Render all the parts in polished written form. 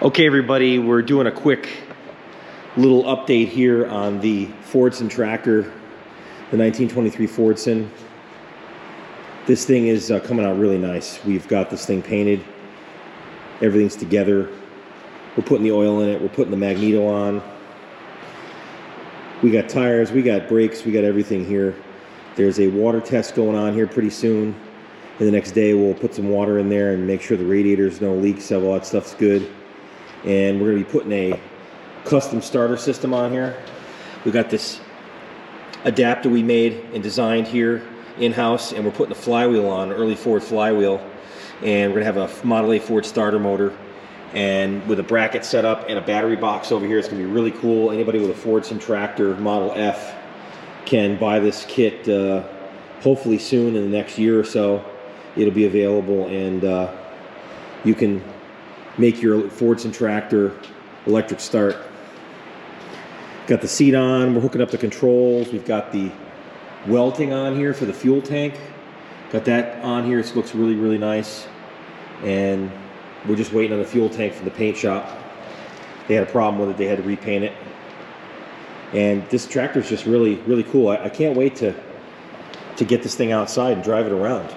Okay, everybody, we're doing a quick little update here on the Fordson tractor, the 1923 Fordson. This thing is coming out really nice. We've got this thing painted. Everything's together. We're putting the oil in it. We're putting the magneto on. We got tires. We got brakes. We got everything here. There's a water test going on here pretty soon. And the next day we'll put some water in there and make sure the radiators no leaks, all that stuff's good. And we're going to be putting a custom starter system on here. We got this adapter we made and designed here in-house, and we're putting a flywheel on, an early Ford flywheel, and we're going to have a Model A Ford starter motor, and with a bracket set up and a battery box over here. It's going to be really cool. Anybody with a Fordson tractor Model F can buy this kit hopefully soon, in the next year or so. It'll be available, and you can make your Fordson tractor electric start. Got the seat on. We're hooking up the controls. We've got the welting on here for the fuel tank. Got that on here. It looks really, really nice. And we're just waiting on the fuel tank from the paint shop. They had a problem with it. They had to repaint it. And this tractor is just really, really cool. I can't wait to get this thing outside and drive it around.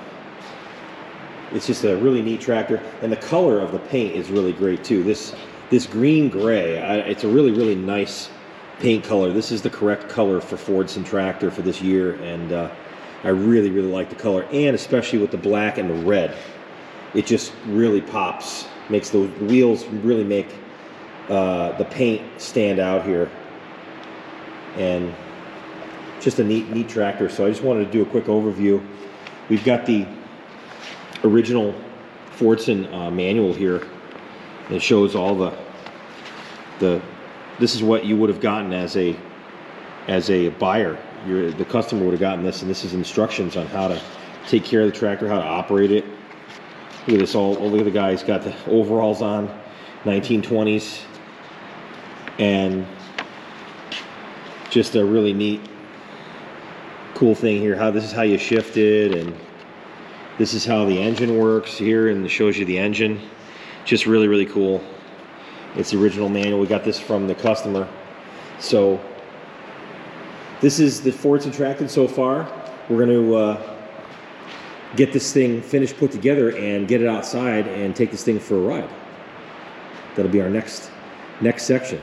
It's just a really neat tractor, and the color of the paint is really great too. This green gray, it's a really, really nice paint color. This is the correct color for Fordson tractor for this year, and I really, really like the color, and especially with the black and the red. It just really pops, makes the wheels really make the paint stand out here, and just a neat tractor. So I just wanted to do a quick overview. We've got the original Fordson manual here. It shows all the this is what you would have gotten as a buyer. The customer would have gotten this, and this is instructions on how to take care of the tractor, how to operate it. Look at this, look at the guy, he's got the overalls on, 1920s, and just a really neat, cool thing here. This is how you shift it, and this is how the engine works here, and it shows you the engine. Just really, really cool. It's the original manual. We got this from the customer. So this is the Fordson tractor so far. We're going to get this thing finished, put together, and get it outside and take this thing for a ride. That'll be our next section.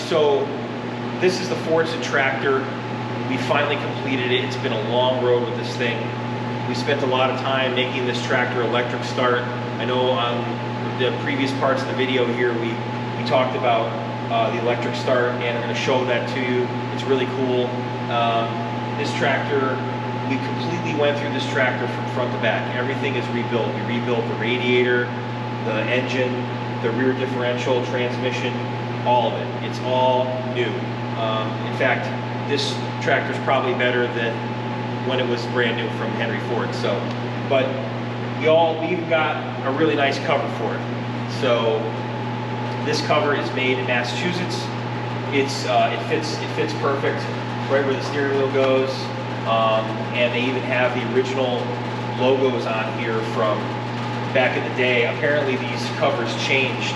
So this is the Fordson tractor. We finally completed it. It's been a long road with this thing. We spent a lot of time making this tractor electric start. I know on the previous parts of the video here we talked about the electric start, and I'm going to show that to you. It's really cool. This tractor, we completely went through this tractor from front to back. Everything is rebuilt. We rebuilt the radiator, the engine, the rear differential, transmission, all of it. It's all new. In fact, this tractor is probably better than when it was brand new from Henry Ford. So, but we even got a really nice cover for it. So this cover is made in Massachusetts. It fits perfect right where the steering wheel goes, and they even have the original logos on here from back in the day. Apparently these covers changed.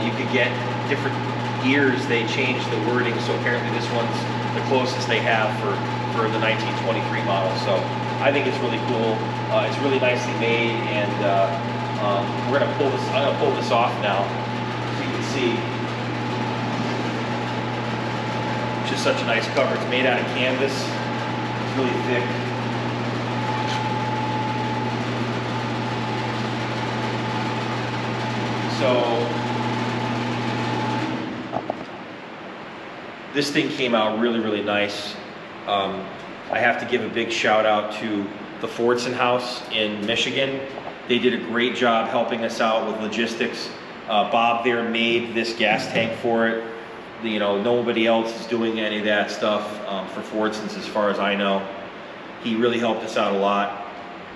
You could get different years, they changed the wording, so apparently this one's the closest they have for the 1923 model. So I think it's really cool. It's really nicely made, and I'm gonna pull this off now, so you can see. It's just such a nice cover. It's made out of canvas. It's really thick. So this thing came out really, really nice. I have to give a big shout out to the Fordson house in Michigan. They did a great job helping us out with logistics. Bob there made this gas tank for it. You know, nobody else is doing any of that stuff for Fordsons as far as I know. He really helped us out a lot.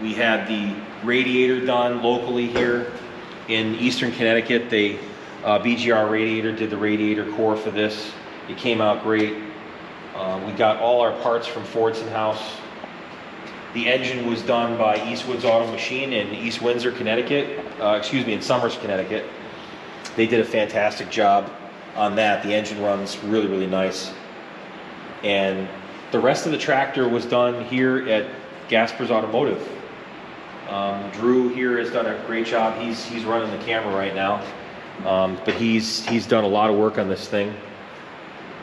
We had the radiator done locally here in Eastern Connecticut. They BGR Radiator did the radiator core for this. It came out great. We got all our parts from Fordson House. The engine was done by Eastwood's Auto Machine in East Windsor, Connecticut. In Somers, Connecticut. They did a fantastic job on that. The engine runs really, really nice. And the rest of the tractor was done here at Gasper's Automotive. Drew here has done a great job. He's running the camera right now. But he's done a lot of work on this thing.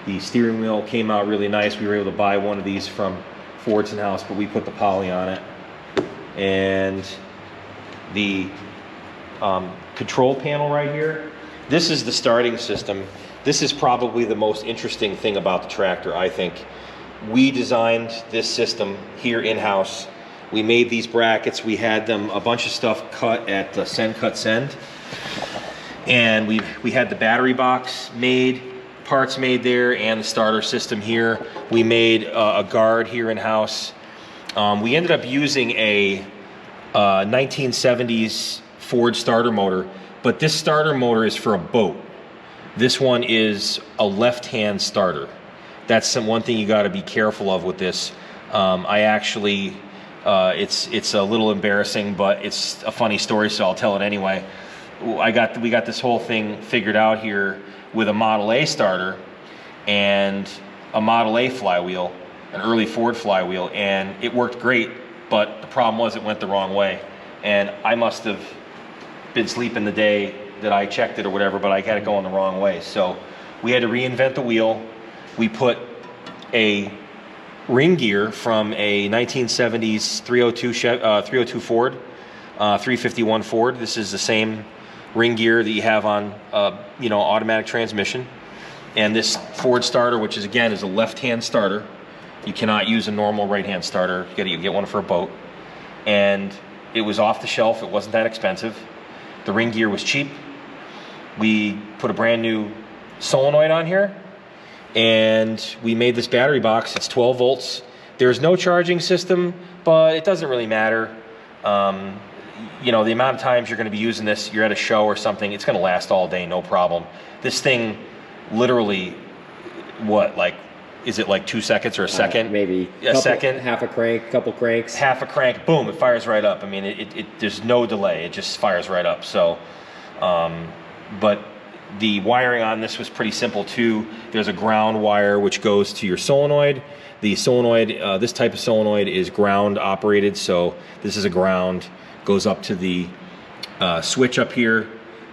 The steering wheel came out really nice. We were able to buy one of these from Fordson House, but we put the poly on it. And the control panel right here, this is the starting system. This is probably the most interesting thing about the tractor, I think. We designed this system here in-house. We made these brackets. We had them, a bunch of stuff cut at the Send Cut Send. And we had the battery box made, parts made there, and the starter system here. We made a guard here in-house. We ended up using a 1970s Ford starter motor, but this starter motor is for a boat. This one is a left-hand starter. That's one thing you got to be careful of with this. I actually, it's a little embarrassing, but it's a funny story, so I'll tell it anyway. We got this whole thing figured out here with a Model A starter and a Model A flywheel, an early Ford flywheel, and it worked great, but the problem was it went the wrong way. And I must have been sleeping the day that I checked it or whatever, but I had it going the wrong way. So we had to reinvent the wheel. We put a ring gear from a 1970s 302 Ford, 351 Ford. This is the same ring gear that you have on automatic transmission. And this Ford starter, which is again is a left-hand starter. You cannot use a normal right-hand starter. You get one for a boat. And it was off the shelf. It wasn't that expensive. The ring gear was cheap. We put a brand new solenoid on here, and we made this battery box. It's 12 volts. There's no charging system, but it doesn't really matter. The amount of times you're going to be using this, you're at a show or something, it's going to last all day, no problem. This thing literally, is it like 2 seconds or a second? Maybe a second. Half a crank, couple cranks. Half a crank, boom, it fires right up. I mean, there's no delay. It just fires right up. So, but the wiring on this was pretty simple too. There's a ground wire which goes to your solenoid. The solenoid, this type of solenoid is ground operated. So this is a ground, goes up to the switch up here,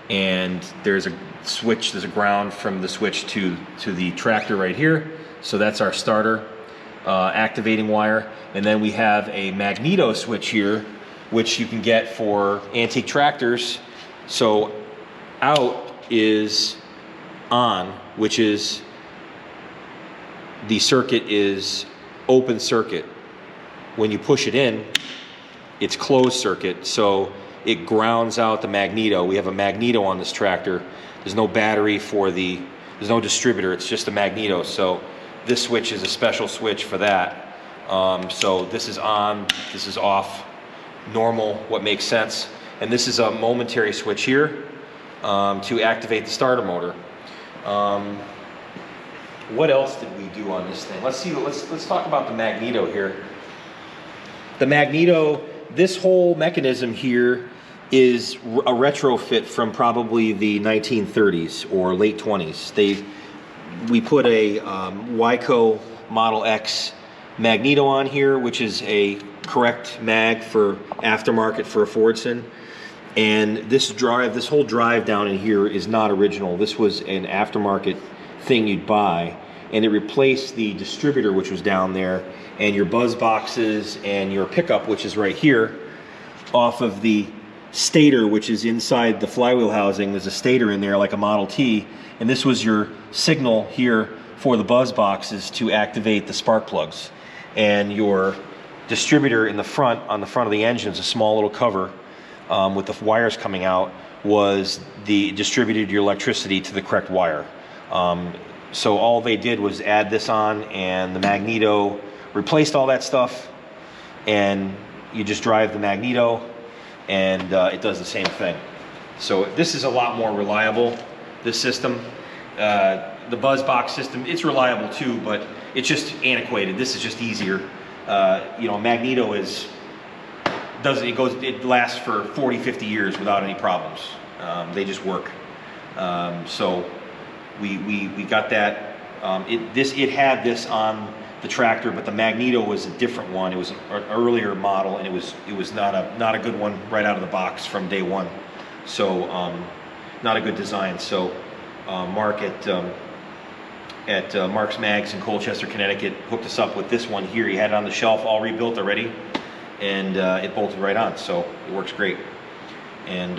and there's a switch, there's a ground from the switch to the tractor right here. So that's our starter activating wire. And then we have a magneto switch here, which you can get for antique tractors. So out is on, which is the circuit is open circuit. When you push it in, it's closed circuit, so it grounds out the magneto. We have a magneto on this tractor. There's no battery there's no distributor, it's just a magneto. So this switch is a special switch for that. So this is on, this is off, normal, what makes sense. And this is a momentary switch here to activate the starter motor. What else did we do on this thing? Let's talk about the magneto here. The magneto, this whole mechanism here is a retrofit from probably the 1930s or late 20s. We put a Wyco Model X magneto on here, which is a correct mag for aftermarket for a Fordson. And this whole drive down in here is not original. This was an aftermarket thing you'd buy, and it replaced the distributor which was down there, and your buzz boxes and your pickup, which is right here, off of the stator, which is inside the flywheel housing. There's a stator in there like a Model T, and this was your signal here for the buzz boxes to activate the spark plugs. And your distributor in the front, on the front of the engine, is a small little cover with the wires coming out, was distributed your electricity to the correct wire. So all they did was add this on, and the magneto replaced all that stuff, and you just drive the magneto, and it does the same thing. So this is a lot more reliable, this system. The BuzzBox system, it's reliable too, but it's just antiquated. This is just easier. Magneto it lasts for 40, 50 years without any problems. They just work. So we got that. It had this on the tractor, but the magneto was a different one. It was an earlier model, and it was not a good one right out of the box from day one. So not a good design. So Mark at Mark's Mags in Colchester, Connecticut, hooked us up with this one here. He had it on the shelf, all rebuilt already, and it bolted right on. So it works great. And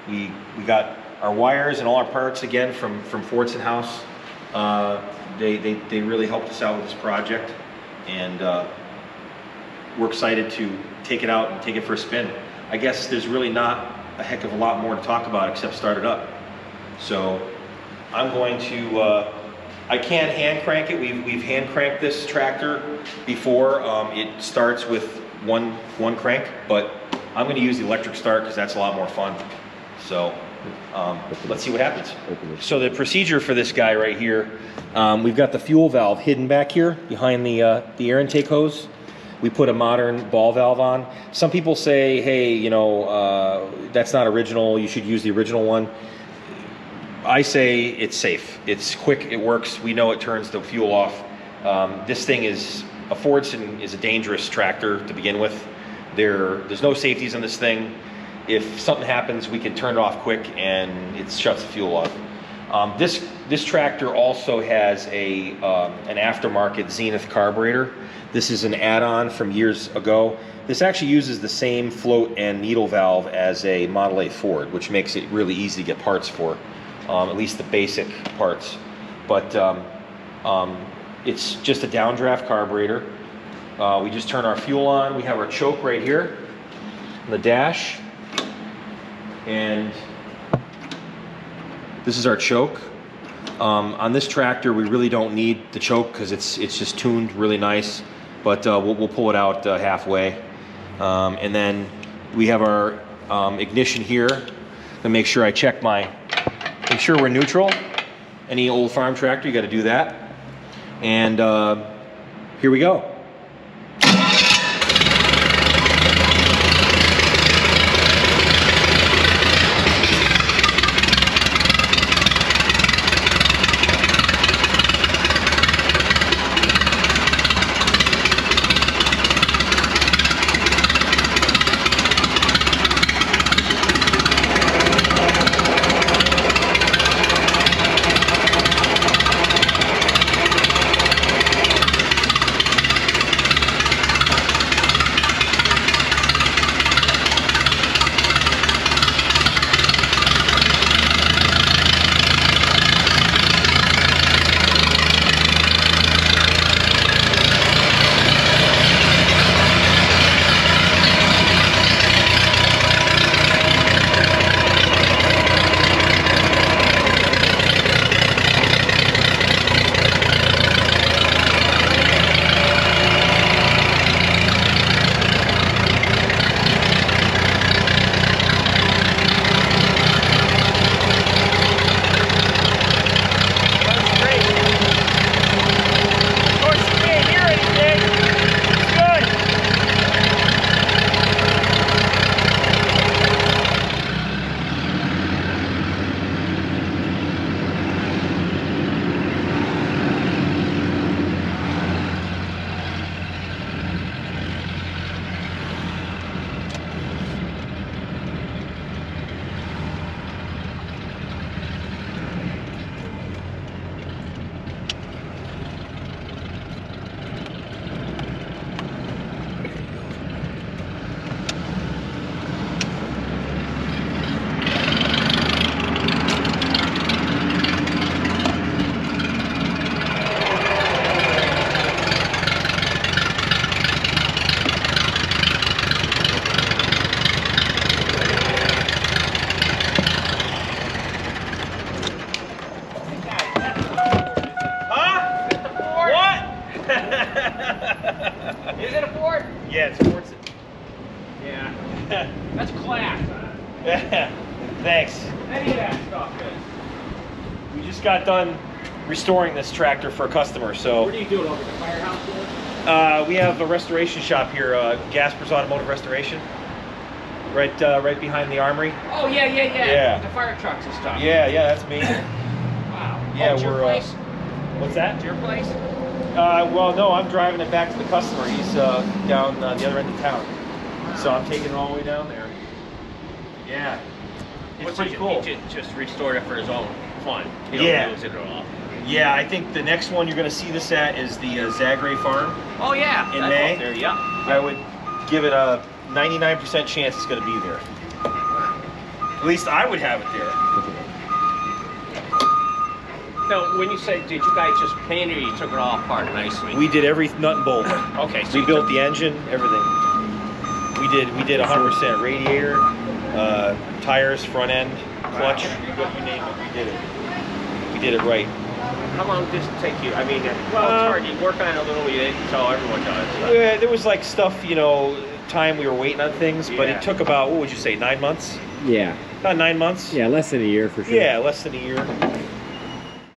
we got our wires and all our parts again from Fordson House. They really helped us out with this project, and we're excited to take it out and take it for a spin. I guess there's really not a heck of a lot more to talk about except start it up. So I'm going to, I can't hand crank it. We've hand cranked this tractor before. It starts with one crank, but I'm going to use the electric start because that's a lot more fun. So let's see what happens. So the procedure for this guy right here, we've got the fuel valve hidden back here behind the air intake hose. We put a modern ball valve on. Some people say, hey, that's not original. You should use the original one. I say it's safe. It's quick. It works. We know it turns the fuel off. This thing a Fordson is a dangerous tractor to begin with. There's no safeties on this thing. If something happens, we can turn it off quick, and it shuts the fuel off. This tractor also has an aftermarket Zenith carburetor. This is an add-on from years ago. This actually uses the same float and needle valve as a Model A Ford, which makes it really easy to get parts for, at least the basic parts. But it's just a downdraft carburetor. We just turn our fuel on. We have our choke right here on the dash. And this is our choke. On this tractor, we really don't need the choke because it's just tuned really nice, but we'll pull it out halfway. And then we have our ignition here to make sure make sure we're neutral. Any old farm tractor, you got to do that. And here we go. any of that stuff is. We just got done restoring this tractor for a customer, so. What are you doing over at the firehouse? We have a restoration shop here, Gasper's Automotive Restoration, right behind the armory. Oh yeah. Yeah. The fire trucks and stuff. Yeah, that's me. Wow. Yeah, it's your place? What's that? It's your place? Well, no, I'm driving it back to the customer. He's down the other end of town, so I'm taking it all the way down there. Yeah, it's pretty cool. He just restored it for his own fun. He Yeah. don't use it at all. Yeah, I think the next one you're going to see this at is the Zagray farm. Oh yeah. In That's May? up there, yeah. I would give it a 99% chance it's going to be there. At least I would have it there. Now, when you say, did you guys just paint it or you took it all apart nicely? We did every nut and bolt. Okay, so We built the engine, everything. We did 100% radiator, tires, front end, clutch. You name it, we did it. We did it right. How long does it take you? I mean, well, it's hard. You work on it a little, you didn't tell everyone does. Yeah, there was like stuff, time we were waiting on things, but Yeah. it took about, what would you say, 9 months? Yeah. About 9 months? Yeah, less than a year for sure. Yeah, less than a year.